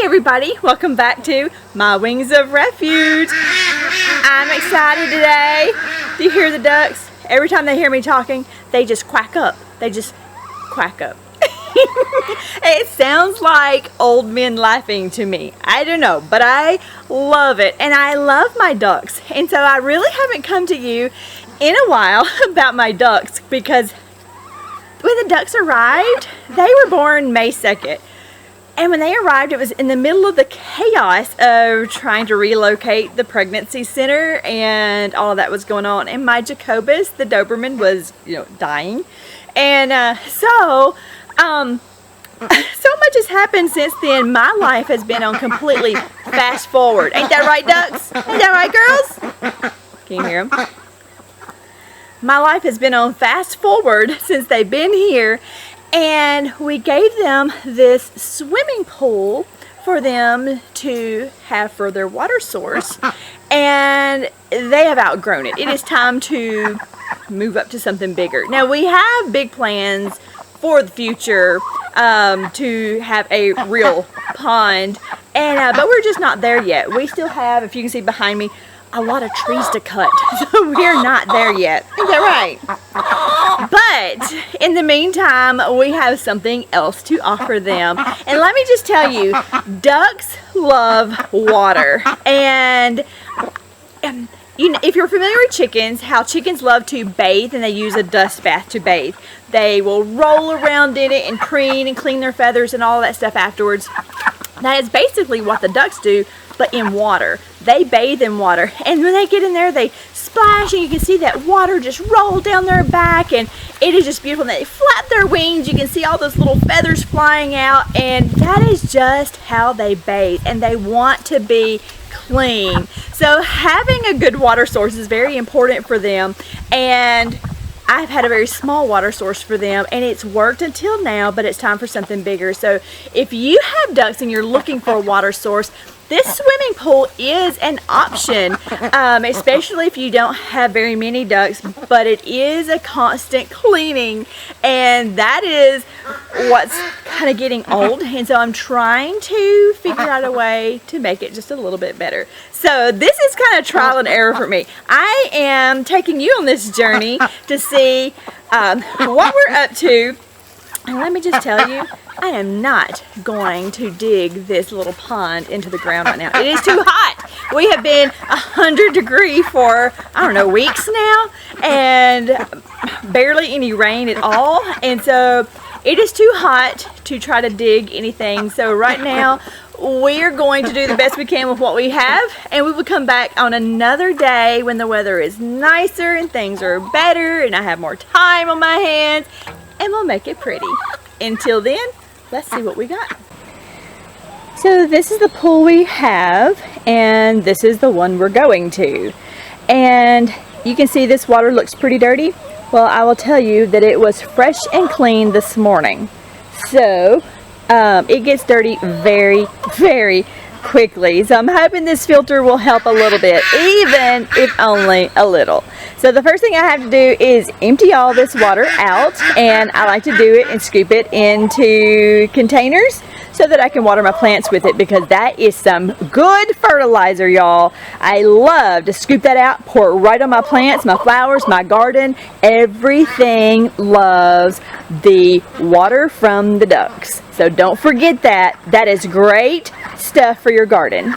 everybody, welcome back to My Wings of Refuge. I'm excited today. Do you hear the ducks? Every time they hear me talking, they just quack up. They just quack up. It sounds like old men laughing to me. I don't know, but I love it, and I love my ducks. And so I really haven't come to you in a while about my ducks, because when the ducks arrived, they were born May 2nd. And when they arrived, it was in the middle of the chaos of trying to relocate the pregnancy center, and all of that was going on. And my Jacobus, the Doberman, was, dying. And so much has happened since then. My life has been on completely fast forward. Ain't that right, ducks? Ain't that right, girls? Can you hear them? My life has been on fast forward since they've been here. And we gave them this swimming pool for them to have for their water source, and they have outgrown it. It is time to move up to something bigger. Now, we have big plans for the future to have a real pond, and but we're just not there yet. We still have, if you can see behind me, a lot of trees to cut, so we're not there yet. Is that right? But in the meantime, we have something else to offer them. And let me just tell you, ducks love water. And if you're familiar with chickens, how chickens love to bathe, and they use a dust bath to bathe. They will roll around in it and preen and clean their feathers and all that stuff afterwards. That is basically what the ducks do, but in water. They bathe in water, and when they get in there, they splash, and you can see that water just roll down their back, and it is just beautiful. And they flap their wings, you can see all those little feathers flying out, and that is just how they bathe, and they want to be clean. So having a good water source is very important for them, and I've had a very small water source for them, and it's worked until now, but it's time for something bigger. So if you have ducks and you're looking for a water source, this swimming pool is an option, especially if you don't have very many ducks, but it is a constant cleaning, and that is what's kind of getting old, and so I'm trying to figure out a way to make it just a little bit better. So this is kind of trial and error for me. I am taking you on this journey to see what we're up to, and let me just tell you, I am not going to dig this little pond into the ground right now. It is too hot. We have been 100 degrees for, I don't know, weeks now, and barely any rain at all. And so it is too hot to try to dig anything. So right now, we're going to do the best we can with what we have, and we will come back on another day when the weather is nicer and things are better and I have more time on my hands, and we'll make it pretty. Until then, let's see what we got. So this is the pool we have, and this is the one we're going to. And you can see this water looks pretty dirty. Well, I will tell you that it was fresh and clean this morning. So it gets dirty very, very quickly. So I'm hoping this filter will help a little bit, even if only a little. So the first thing I have to do is empty all this water out, and I like to do it and scoop it into containers so that I can water my plants with it, because that is some good fertilizer, y'all. I love to scoop that out, pour it right on my plants, my flowers, my garden. Everything loves the water from the ducks. So don't forget that. That is great stuff for your garden.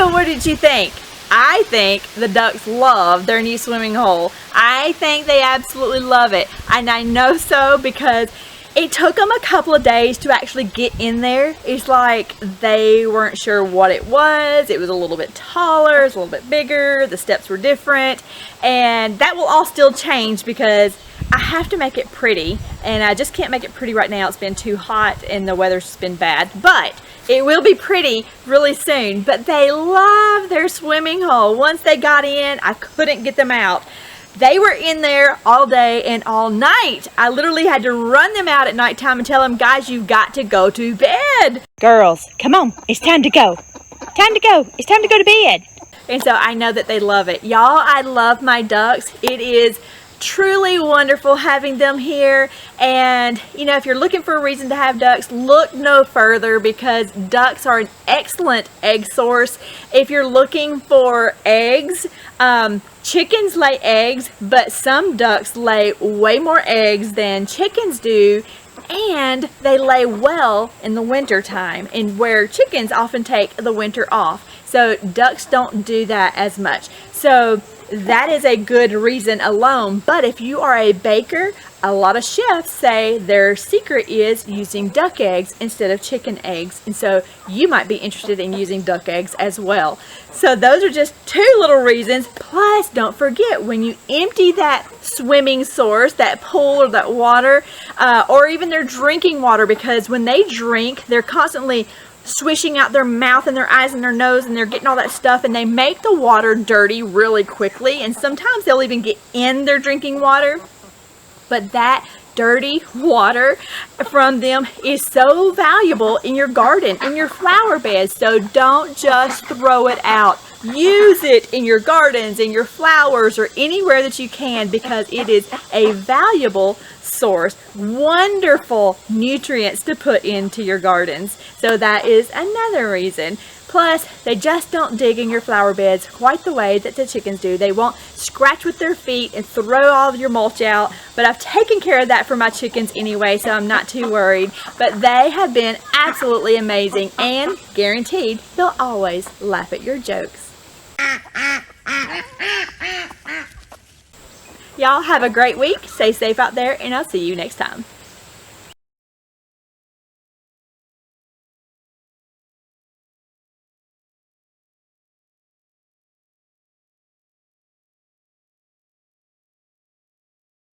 So what did you think? I think the ducks love their new swimming hole. I think they absolutely love it. And I know so because it took them a couple of days to actually get in there. It's like they weren't sure what it was. It was a little bit taller, it was a little bit bigger, the steps were different. And that will all still change because I have to make it pretty. And I just can't make it pretty right now. It's been too hot and the weather's been bad. But it will be pretty really soon. But they love their swimming hole. Once they got in, I couldn't get them out. They were in there all day and all night. I literally had to run them out at nighttime and tell them, guys, you've got to go to bed. Girls, come on. It's time to go. Time to go. It's time to go to bed. And so I know that they love it. Y'all, I love my ducks. It is truly wonderful having them here. And you know, if you're looking for a reason to have ducks, look no further because ducks are an excellent egg source. If you're looking for eggs, chickens lay eggs, but some ducks lay way more eggs than chickens do, and they lay well in the winter time, and where chickens often take the winter off. So ducks don't do that as much. So that is a good reason alone. But if you are a baker, a lot of chefs say their secret is using duck eggs instead of chicken eggs. And so you might be interested in using duck eggs as well. So those are just two little reasons. Plus, don't forget, when you empty that swimming source, that pool or that water, or even their drinking water, because when they drink, they're constantly swishing out their mouth and their eyes and their nose, and they're getting all that stuff, and they make the water dirty really quickly, and sometimes they'll even get in their drinking water. But that dirty water from them is so valuable in your garden, in your flower beds. So don't just throw it out. Use it in your gardens, in your flowers, or anywhere that you can, because it is a valuable source, wonderful nutrients to put into your gardens. So that is another reason. Plus, they just don't dig in your flower beds quite the way that the chickens do. They won't scratch with their feet and throw all of your mulch out. But I've taken care of that for my chickens anyway, so I'm not too worried. But they have been absolutely amazing, and guaranteed they'll always laugh at your jokes. Y'all have a great week. Stay safe out there, and I'll see you next time.